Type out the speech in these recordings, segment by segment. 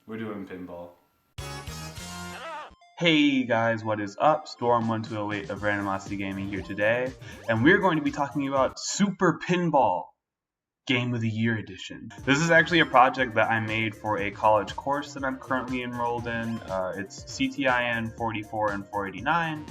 We're doing pinball. Hey guys, what is up? Storm1208 of Randomosity Gaming here today, and we're going to be talking about Super Pinball Game of the Year Edition. This is actually a project that I made for a college course that I'm currently enrolled in. It's CTIN 44 and 489,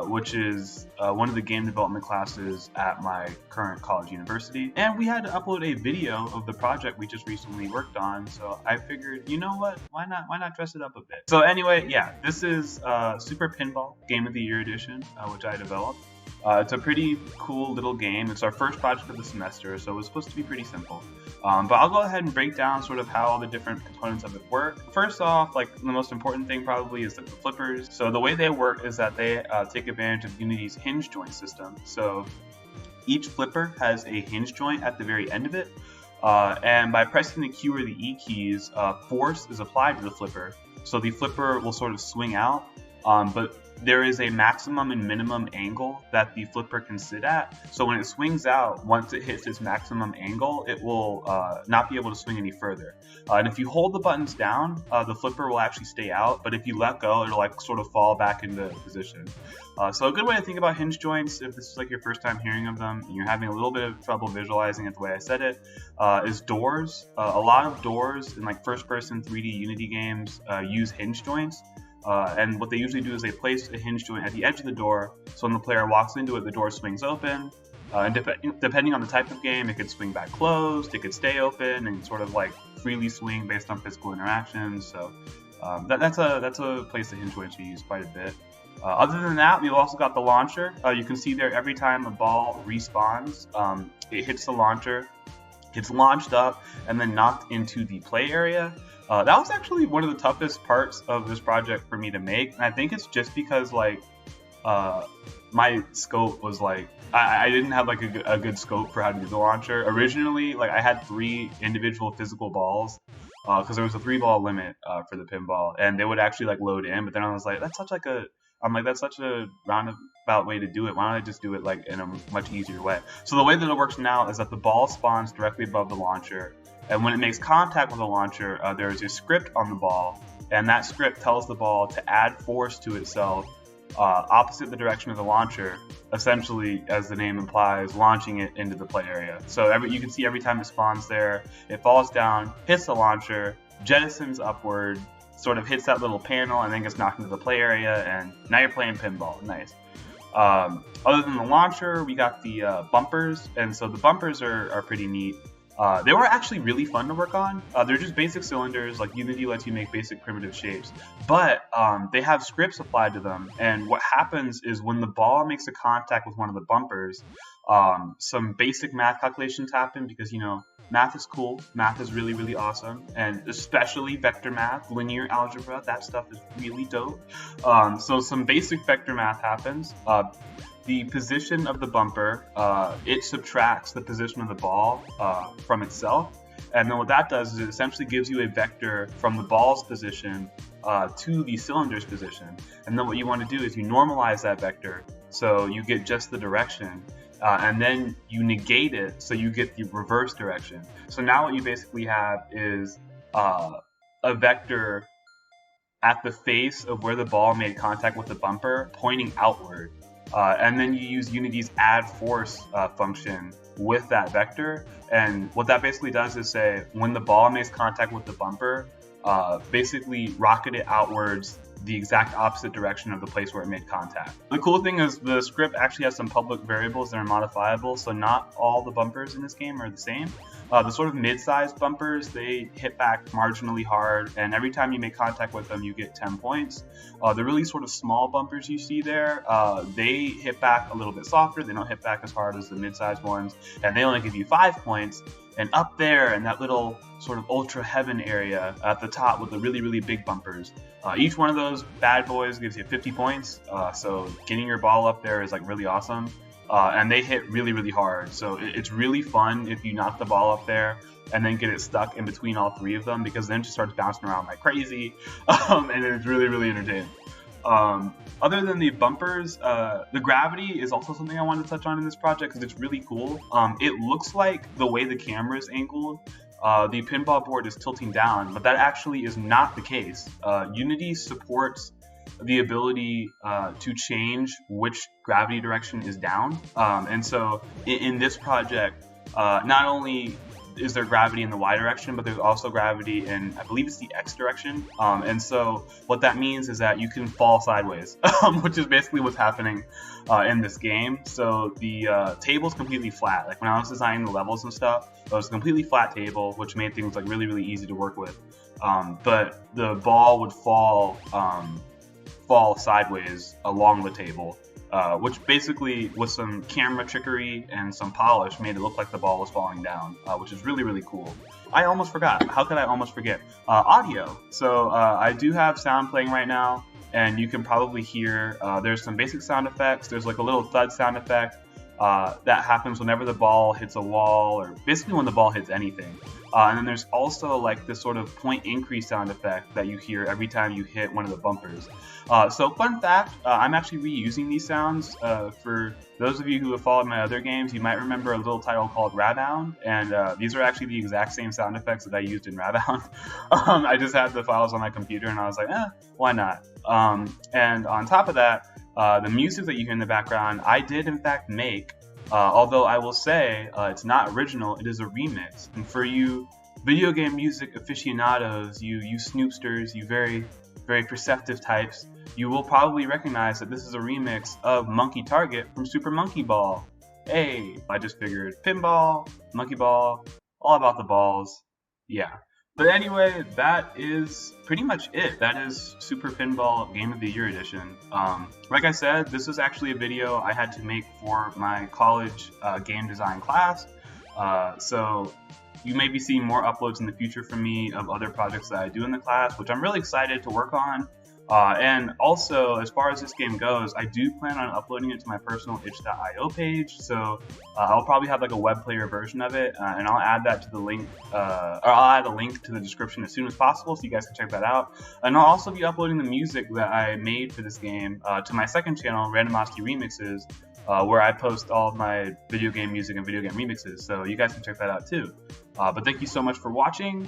which is one of the game development classes at my current college university. And we had to upload a video of the project we just recently worked on, so I figured, you know what, why not dress it up a bit? So anyway, yeah, this is Super Pinball Game of the Year Edition, which I developed. It's a pretty cool little game. It's our first project of the semester, so it was supposed to be pretty simple. But I'll go ahead and break down sort of how all the different components of it work. First off, like the most important thing probably is the flippers. So the way they work is that they take advantage of Unity's hinge joint system. So each flipper has a hinge joint at the very end of it. And by pressing the Q or the E keys, force is applied to the flipper. So the flipper will sort of swing out, but there is a maximum and minimum angle that the flipper can sit at. So when it swings out, once it hits its maximum angle, it will not be able to swing any further. And if you hold the buttons down, the flipper will actually stay out, but if you let go, it'll like sort of fall back into position. So a good way to think about hinge joints, if this is like your first time hearing of them and you're having a little bit of trouble visualizing it the way I said it, is doors. A lot of doors in like first-person 3D Unity games use hinge joints. And what they usually do is they place a hinge joint at the edge of the door, so when the player walks into it, the door swings open. And depending on the type of game, it could swing back closed, it could stay open, and sort of like freely swing based on physical interactions. So that's a place that hinge joints are used quite a bit. Other than that, we've also got the launcher. You can see there every time a ball respawns, it hits the launcher, gets launched up, and then knocked into the play area. That was actually one of the toughest parts of this project for me to make, and I think it's just because like my scope was like I didn't have like a good scope for how to do the launcher. Originally, like I had 3 individual physical balls because there was a 3-ball limit for the pinball, and they would actually like load in. But then I was like, that's such a roundabout way to do it. Why don't I just do it like in a much easier way? So the way that it works now is that the ball spawns directly above the launcher. And when it makes contact with the launcher, there is a script on the ball, and that script tells the ball to add force to itself opposite the direction of the launcher, essentially, as the name implies, launching it into the play area. So you can see every time it spawns there, it falls down, hits the launcher, jettisons upward, sort of hits that little panel, and then gets knocked into the play area, and now you're playing pinball. Nice. Other than the launcher, we got the bumpers, and so the bumpers are pretty neat. They were actually really fun to work on. They're just basic cylinders, like Unity lets you make basic primitive shapes, but they have scripts applied to them, and what happens is when the ball makes a contact with one of the bumpers, some basic math calculations happen because, you know, math is cool, math is really, really awesome, and especially vector math, linear algebra, that stuff is really dope. So some basic vector math happens. The position of the bumper, it subtracts the position of the ball from itself. And then what that does is it essentially gives you a vector from the ball's position to the cylinder's position. And then what you want to do is you normalize that vector so you get just the direction. And then you negate it so you get the reverse direction. So now what you basically have is a vector at the face of where the ball made contact with the bumper pointing outward. And then you use Unity's add force function with that vector. And what that basically does is say when the ball makes contact with the bumper, basically rocket it outwards the exact opposite direction of the place where it made contact. The cool thing is the script actually has some public variables that are modifiable, so not all the bumpers in this game are the same. The sort of mid-sized bumpers, they hit back marginally hard, and every time you make contact with them, you get 10 points. The really sort of small bumpers you see there, they hit back a little bit softer. They don't hit back as hard as the mid-sized ones, and they only give you 5 points. And up there in that little sort of ultra heaven area at the top with the really, really big bumpers, each one of those bad boys gives you 50 points. So getting your ball up there is like really awesome. And they hit really, really hard. So it's really fun if you knock the ball up there and then get it stuck in between all 3 of them, because then it just starts bouncing around like crazy. And it's really, really entertaining. Other than the bumpers, the gravity is also something I wanted to touch on in this project because it's really cool. It looks like the way the camera is angled the pinball board is tilting down, but that actually is not the case. Unity supports the ability to change which gravity direction is down, and so in this project, not only is there gravity in the y direction, but there's also gravity in, I believe it's the x direction, and so what that means is that you can fall sideways, which is basically what's happening in this game. So the table's completely flat. Like when I was designing the levels and stuff, it was a completely flat table, which made things like really easy to work with, but the ball would fall sideways along the table, which basically, with some camera trickery and some polish, made it look like the ball was falling down, which is really cool. I almost forgot. How could I almost forget? Audio. So I do have sound playing right now, and you can probably hear there's some basic sound effects. There's like a little thud sound effect that happens whenever the ball hits a wall, or basically when the ball hits anything. And then there's also like this sort of point increase sound effect that you hear every time you hit one of the bumpers. So fun fact, I'm actually reusing these sounds. For those of you who have followed my other games, you might remember a little title called Rabound, and these are actually the exact same sound effects that I used in Rabound. I just had the files on my computer and I was like, why not? And on top of that, the music that you hear in the background, I did in fact make. Although I will say it's not original, it is a remix. And for you video game music aficionados, you snoopsters, you very perceptive types, you will probably recognize that this is a remix of Monkey Target from Super Monkey Ball. Hey, I just figured pinball, monkey ball, all about the balls. Yeah. But anyway, that is pretty much it. That is Super Pinball Game of the Year edition. Like I said, this is actually a video I had to make for my college game design class. So you may be seeing more uploads in the future from me of other projects that I do in the class, which I'm really excited to work on. And also, as far as this game goes, I do plan on uploading it to my personal itch.io page, so I'll probably have like a web player version of it, and I'll add that to the link, or I'll add a link to the description as soon as possible, so you guys can check that out. And I'll also be uploading the music that I made for this game to my second channel, Randomosity Remixes, where I post all of my video game music and video game remixes, so you guys can check that out too. But thank you so much for watching,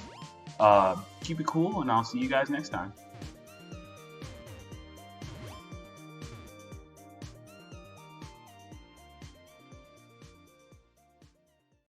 keep it cool, and I'll see you guys next time.